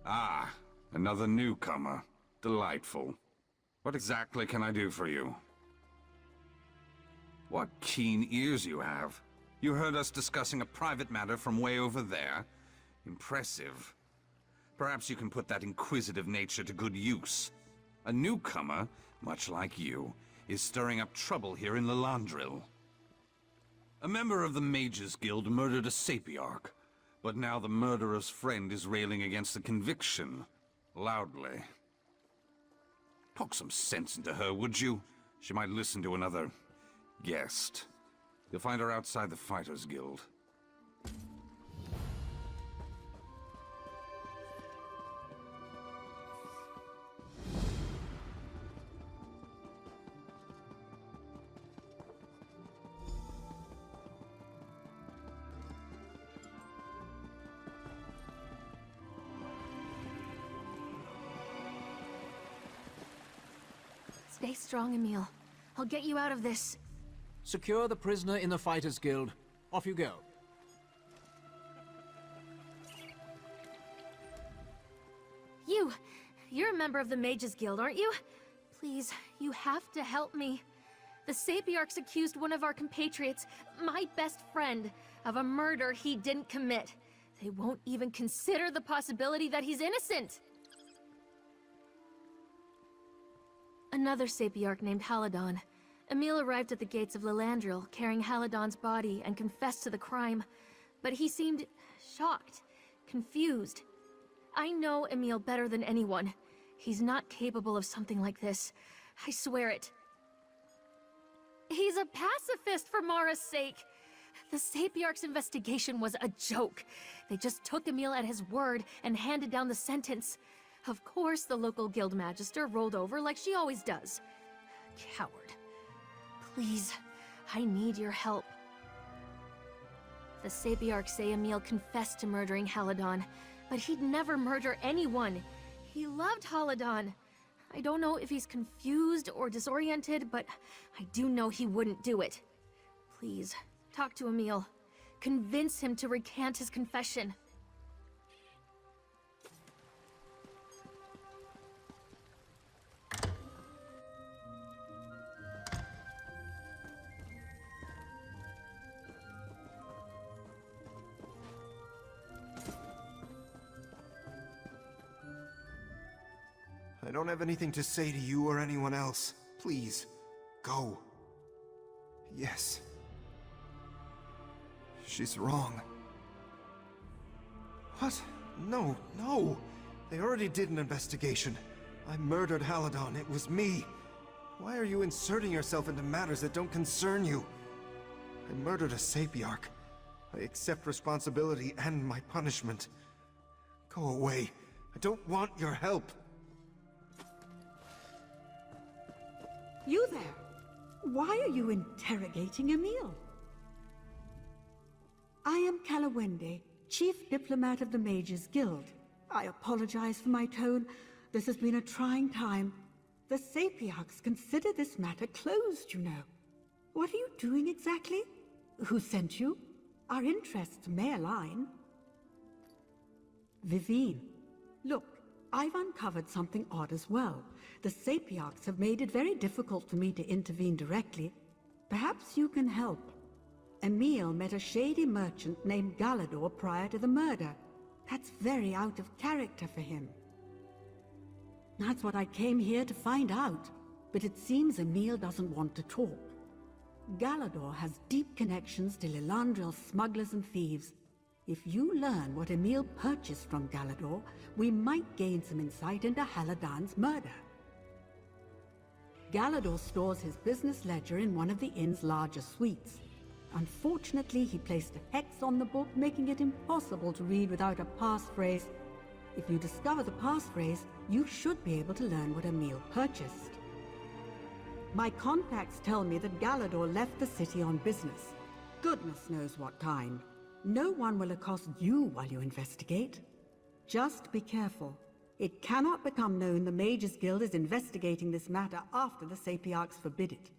Ah, another newcomer. Delightful. What exactly can I do for you? What keen ears you have. You heard us discussing a private matter from way over there. Impressive. Perhaps you can put that inquisitive nature to good use. A newcomer, much like you, is stirring up trouble here in Lillandril. A member of the Mages Guild murdered a sapiarch, but now the murderer's friend is railing against the conviction, loudly. Poke some sense into her, would you? She might listen to another guest. You'll find her outside the Fighters Guild. Stay strong, Emil. I'll get you out of this. Secure the prisoner in the Fighters Guild. Off you go. You're a member of the Mages Guild, aren't you? Please, you have to help me. The Sapiarchs accused one of our compatriots, my best friend, of a murder he didn't commit. They won't even consider the possibility that he's innocent. Another Sapiarch named Haladon. Emil arrived at the gates of Lillandril, carrying Haladon's body, and confessed to the crime. But he seemed shocked, confused. I know Emil better than anyone. He's not capable of something like this. I swear it. He's a pacifist for Mara's sake. The Sapiarch's investigation was a joke. They just took Emil at his word and handed down the sentence. Of course, the local guild magister rolled over like she always does. Coward. Please, I need your help. The Sapiarchs say Emil confessed to murdering Haladon, but he'd never murder anyone. He loved Haladon. I don't know if he's confused or disoriented, but I do know he wouldn't do it. Please, talk to Emil. Convince him to recant his confession. I don't have anything to say to you or anyone else. Please, go. Yes. She's wrong. What? No, no. They already did an investigation. I murdered Haladon. It was me. Why are you inserting yourself into matters that don't concern you? I murdered a Sapiarch. I accept responsibility and my punishment. Go away. I don't want your help. You there! Why are you interrogating Emil? I am Kalawende, Chief Diplomat of the Mages Guild. I apologize for my tone. This has been a trying time. The Sapiarchs consider this matter closed, you know. What are you doing exactly? Who sent you? Our interests may align. Vivine, look, I've uncovered something odd as well. The Sapiarchs have made it very difficult for me to intervene directly. Perhaps you can help. Emil met a shady merchant named Galador prior to the murder. That's very out of character for him. That's what I came here to find out. But it seems Emil doesn't want to talk. Galador has deep connections to Lillandril smugglers and thieves. If you learn what Emil purchased from Galador, we might gain some insight into Haladon's murder. Galador stores his business ledger in one of the inn's larger suites. Unfortunately, he placed a hex on the book, making it impossible to read without a passphrase. If you discover the passphrase, you should be able to learn what Emil purchased. My contacts tell me that Galador left the city on business. Goodness knows what kind. No one will accost you while you investigate. Just be careful. It cannot become known the Mages Guild is investigating this matter after the Sapiarchs forbid it.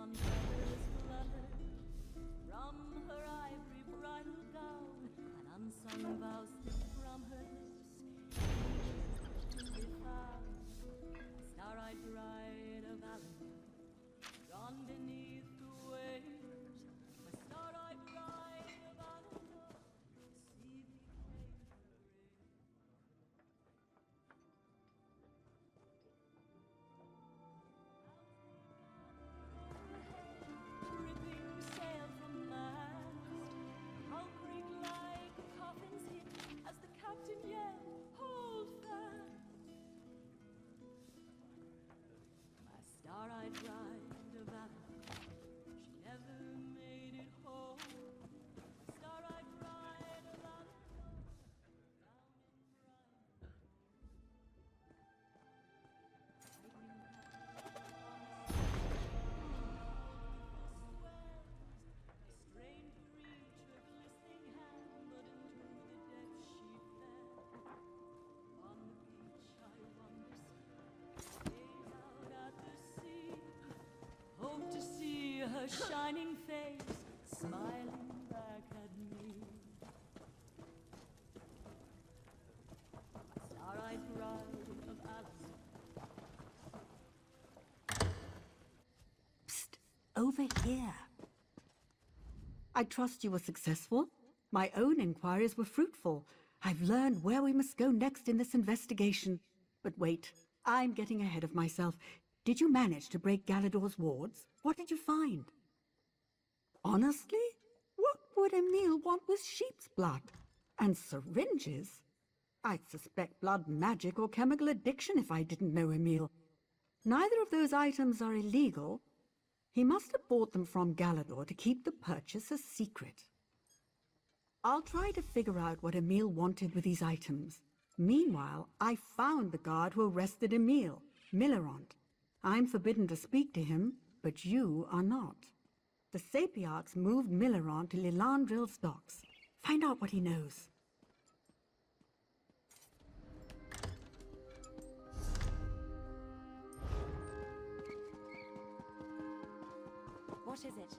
on feathers flutter from her ivory bridal gown, and unsung vows slip from her lips, to be found. A star-eyed bride of Avalon, drawn beneath the waves. A star-eyed bride of Avalon, see thee claim her ring. Dripping sail from mast, hull creaked like a coffin's hit as the captain yelled, "Hold fast!" My star-eyed bride of Avalon, she never made it home. My star-eyed bride of Avalon, drowned in brine. Lightning a strange creature, glistening hand, but into the depths she fell. On the beach I wonder still, gaze out at the sea, hope to see her shining face, smiling back at me. My star-eyed bride of Avalon. Psst, over here. I trust you were successful. My own inquiries were fruitful. I've learned where we must go next in this investigation. But wait, I'm getting ahead of myself. Did you manage to break Galador's wards? What did you find? Honestly? What would Emil want with sheep's blood? And syringes? I'd suspect blood magic or chemical addiction if I didn't know Emil. Neither of those items are illegal. He must have bought them from Galador to keep the purchase a secret. I'll try to figure out what Emil wanted with these items. Meanwhile, I found the guard who arrested Emil, Millerant. I'm forbidden to speak to him, but you are not. The Sapiarchs moved Millerant to Lillandril's docks. Find out what he knows. What is it?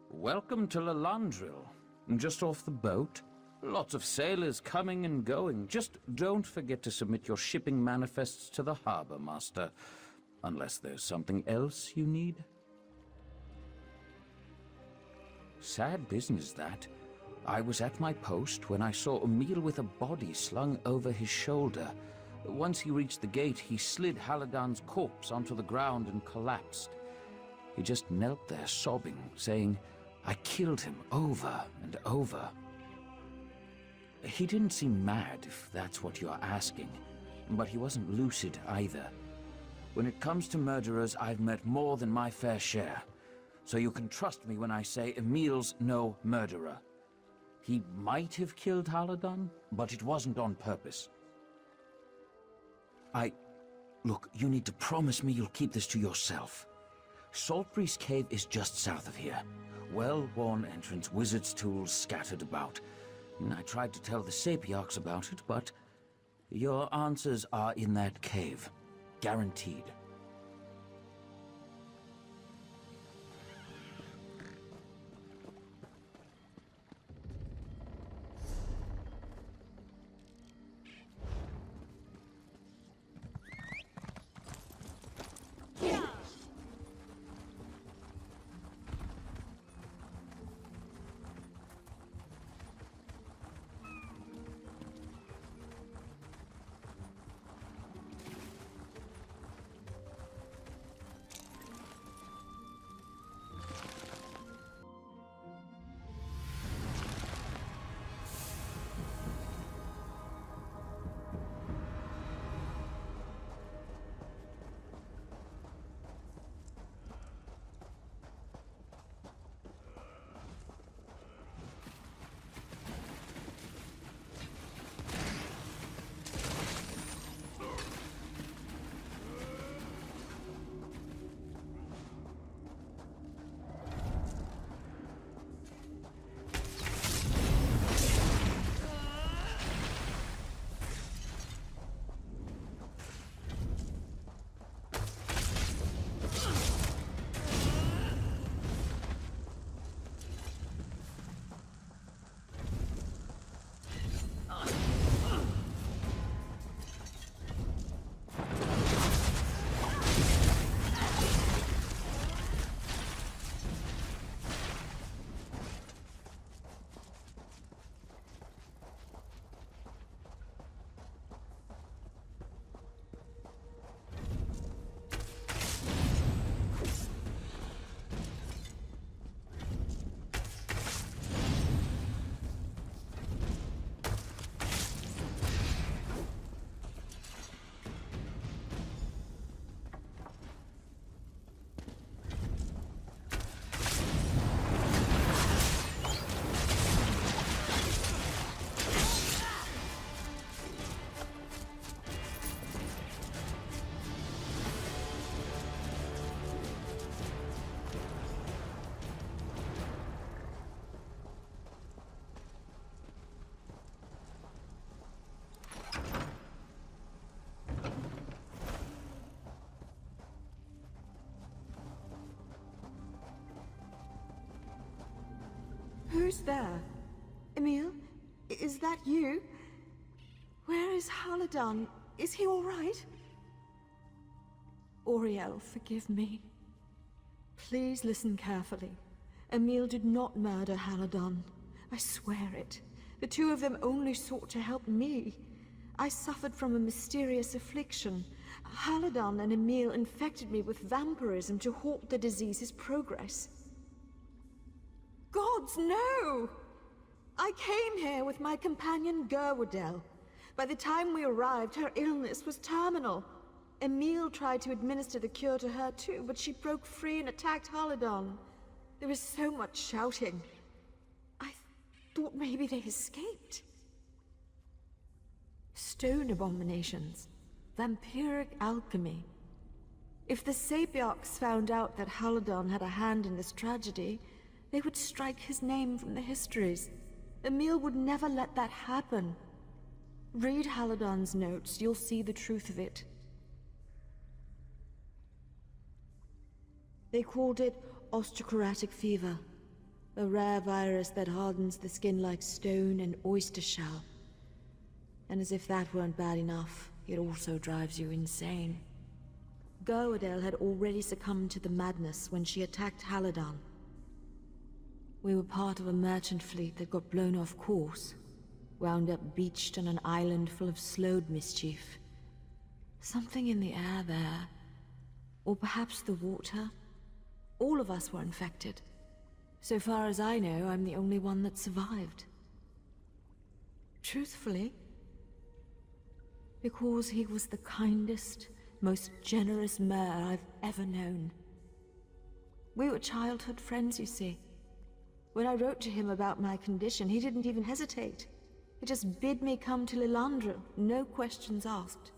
Welcome to Lillandril. Just off the boat. Lots of sailors coming and going. Just don't forget to submit your shipping manifests to the harbor master. Unless there's something else you need. Sad business, that. I was at my post when I saw Emil with a body slung over his shoulder. Once he reached the gate, he slid Haladan's corpse onto the ground and collapsed. He just knelt there sobbing, saying, "I killed him over and over." He didn't seem mad, if that's what you're asking, but he wasn't lucid either. When it comes to murderers, I've met more than my fair share, so you can trust me when I say Emil's no murderer. He might have killed Haladan, but it wasn't on purpose. Look, you need to promise me you'll keep this to yourself. Saltbreeze Cave is just south of here. Well-worn entrance, wizard's tools scattered about. I tried to tell the Sapiarchs about it, but your answers are in that cave. Guaranteed. Who's there? Emil? Is that you? Where is Haladon? Is he all right? Auriel, forgive me. Please listen carefully. Emil did not murder Haladon. I swear it. The two of them only sought to help me. I suffered from a mysterious affliction. Haladon and Emil infected me with vampirism to halt the disease's progress. Gods, no! I came here with my companion Gerwardel. By the time we arrived, her illness was terminal. Emil tried to administer the cure to her too, but she broke free and attacked Haladon. There was so much shouting. I thought maybe they escaped. Stone abominations. Vampiric alchemy. If the Sapiarchs found out that Haladon had a hand in this tragedy, they would strike his name from the histories. Emil would never let that happen. Read Haladon's notes, you'll see the truth of it. They called it osteochondritic fever, a rare virus that hardens the skin like stone and oyster shell. And as if that weren't bad enough, it also drives you insane. Gerwardel had already succumbed to the madness when she attacked Haladon. We were part of a merchant fleet that got blown off course, wound up beached on an island full of slowed mischief. Something in the air there, or perhaps the water. All of us were infected. So far as I know, I'm the only one that survived. Truthfully, because he was the kindest, most generous mayor I've ever known. We were childhood friends, you see. When I wrote to him about my condition, he didn't even hesitate. He just bid me come to Lillandril, no questions asked.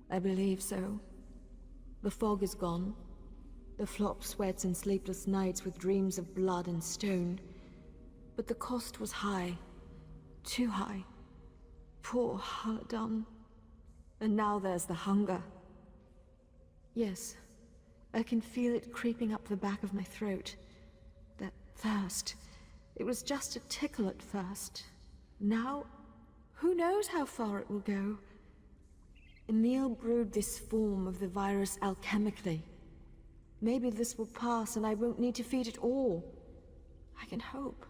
I believe so. The fog is gone. The flop sweats and sleepless nights with dreams of blood and stone. But the cost was high. Too high. Poor Haladon. And now there's the hunger. Yes, I can feel it creeping up the back of my throat. That thirst. It was just a tickle at first. Now, who knows how far it will go? Emil brewed this form of the virus alchemically. Maybe this will pass and I won't need to feed it all. I can hope.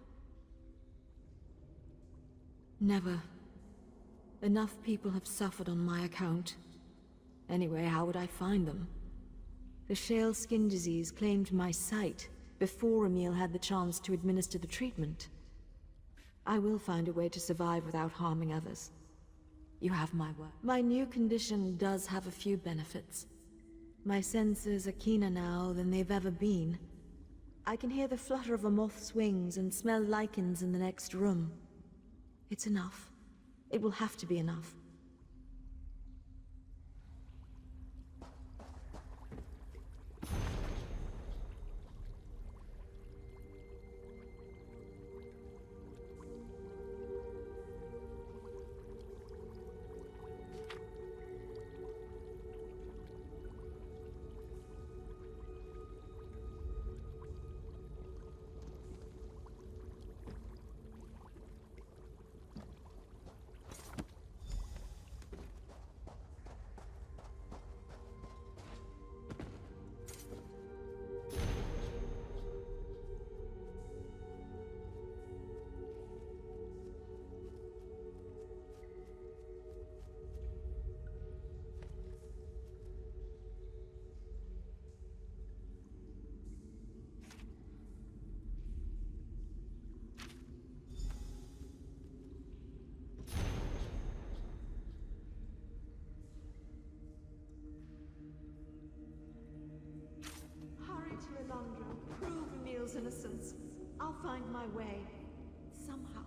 Never. Enough people have suffered on my account. Anyway, how would I find them? The shale skin disease claimed my sight before Emil had the chance to administer the treatment. I will find a way to survive without harming others. You have my word. My new condition does have a few benefits. My senses are keener now than they've ever been. I can hear the flutter of a moth's wings and smell lichens in the next room. It's enough. It will have to be enough. Lillandril, prove Emil's innocence. I'll find my way. Somehow.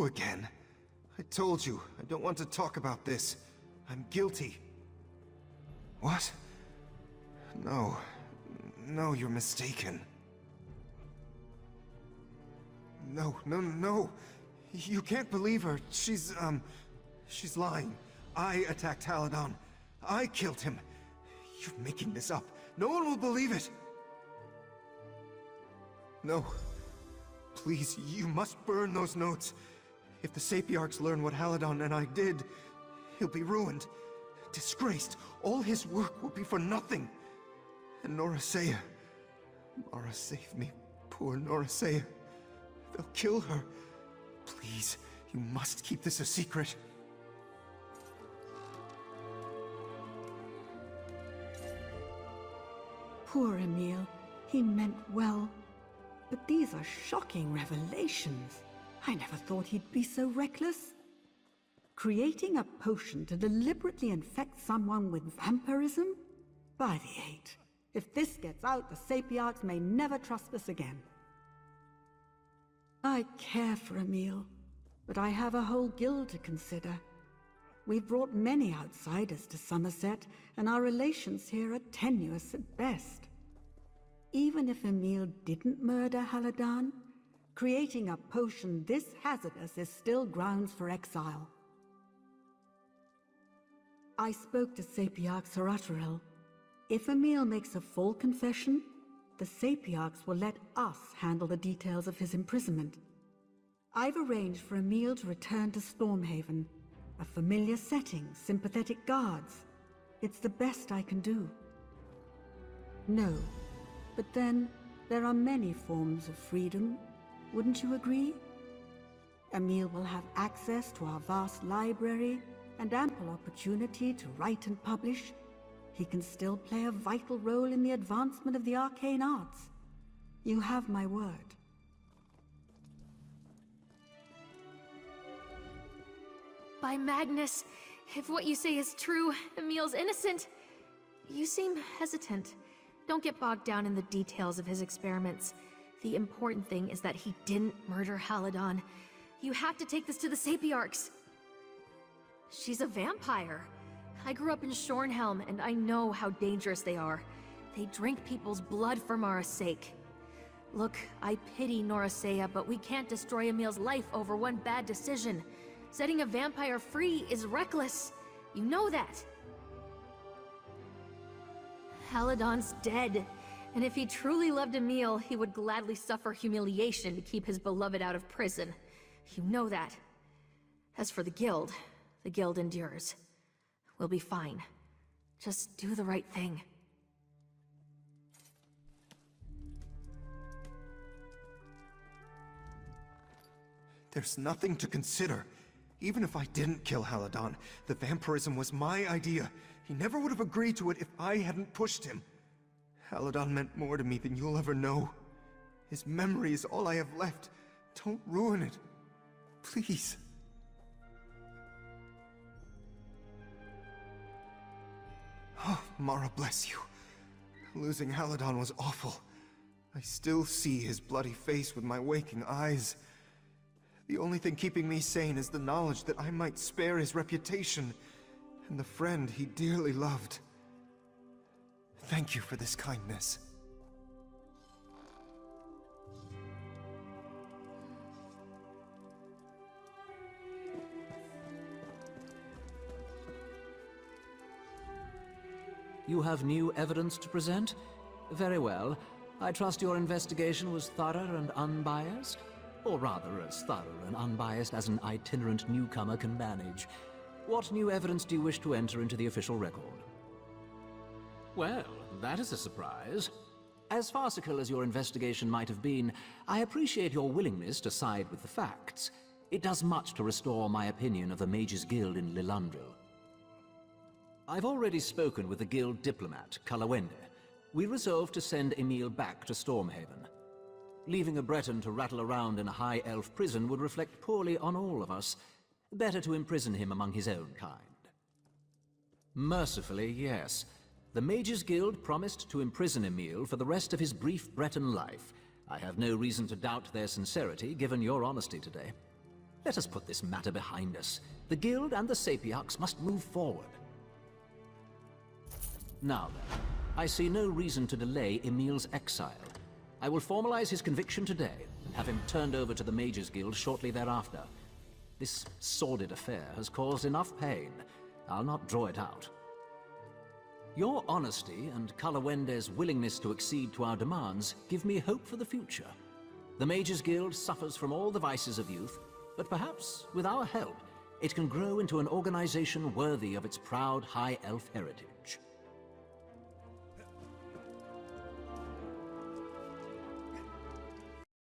again. I told you, I don't want to talk about this. I'm guilty. What? No. No, you're mistaken. No. You can't believe her. She's lying. I attacked Haladon. I killed him. You're making this up. No one will believe it. No. Please, you must burn those notes. If the Sapiarchs learn what Haladon and I did, he'll be ruined. Disgraced. All his work will be for nothing. And Norasea. Mara, save me. Poor Norasea. They'll kill her. Please, you must keep this a secret. Poor Emil. He meant well. But these are shocking revelations. I never thought he'd be so reckless. Creating a potion to deliberately infect someone with vampirism? By the eight. If this gets out, the Sapiarchs may never trust us again. I care for Emil, but I have a whole guild to consider. We've brought many outsiders to Summerset, and our relations here are tenuous at best. Even if Emil didn't murder Haladon, creating a potion this hazardous is still grounds for exile. I spoke to Sapiarch Lillandril. If Emil makes a full confession, the Sapiarchs will let us handle the details of his imprisonment. I've arranged for Emil to return to Stormhaven. A familiar setting, sympathetic guards. It's the best I can do. No, but then there are many forms of freedom. Wouldn't you agree? Emil will have access to our vast library and ample opportunity to write and publish. He can still play a vital role in the advancement of the arcane arts. You have my word. By Magnus, if what you say is true, Emil's innocent. You seem hesitant. Don't get bogged down in the details of his experiments. The important thing is that he didn't murder Haladon. You have to take this to the Sapiarchs. She's a vampire. I grew up in Shornhelm, and I know how dangerous they are. They drink people's blood for Mara's sake. Look, I pity Norasea, but we can't destroy Emil's life over one bad decision. Setting a vampire free is reckless. You know that. Haladon's dead, and if he truly loved Emil, he would gladly suffer humiliation to keep his beloved out of prison. You know that. As for the Guild endures. We'll be fine. Just do the right thing. There's nothing to consider. Even if I didn't kill Haladon, the vampirism was my idea. He never would have agreed to it if I hadn't pushed him. Haladon meant more to me than you'll ever know. His memory is all I have left. Don't ruin it. Please. Oh, Mara bless you. Losing Haladon was awful. I still see his bloody face with my waking eyes. The only thing keeping me sane is the knowledge that I might spare his reputation and the friend he dearly loved. Thank you for this kindness. You have new evidence to present? Very well. I trust your investigation was thorough and unbiased? Or rather, as thorough and unbiased as an itinerant newcomer can manage. What new evidence do you wish to enter into the official record? Well, that is a surprise. As farcical as your investigation might have been, I appreciate your willingness to side with the facts. It does much to restore my opinion of the Mages Guild in Lillandril. I've already spoken with the guild diplomat, Kalawende. We resolved to send Emil back to Stormhaven. Leaving a Breton to rattle around in a high elf prison would reflect poorly on all of us. Better to imprison him among his own kind. Mercifully, yes. The Mages Guild promised to imprison Emil for the rest of his brief Breton life. I have no reason to doubt their sincerity, given your honesty today. Let us put this matter behind us. The Guild and the Sapiarchs must move forward. Now then, I see no reason to delay Emil's exile. I will formalize his conviction today, and have him turned over to the Mages Guild shortly thereafter. This sordid affair has caused enough pain. I'll not draw it out. Your honesty and Kalawende's willingness to accede to our demands give me hope for the future. The Mages Guild suffers from all the vices of youth, but perhaps, with our help, it can grow into an organization worthy of its proud High Elf heritage.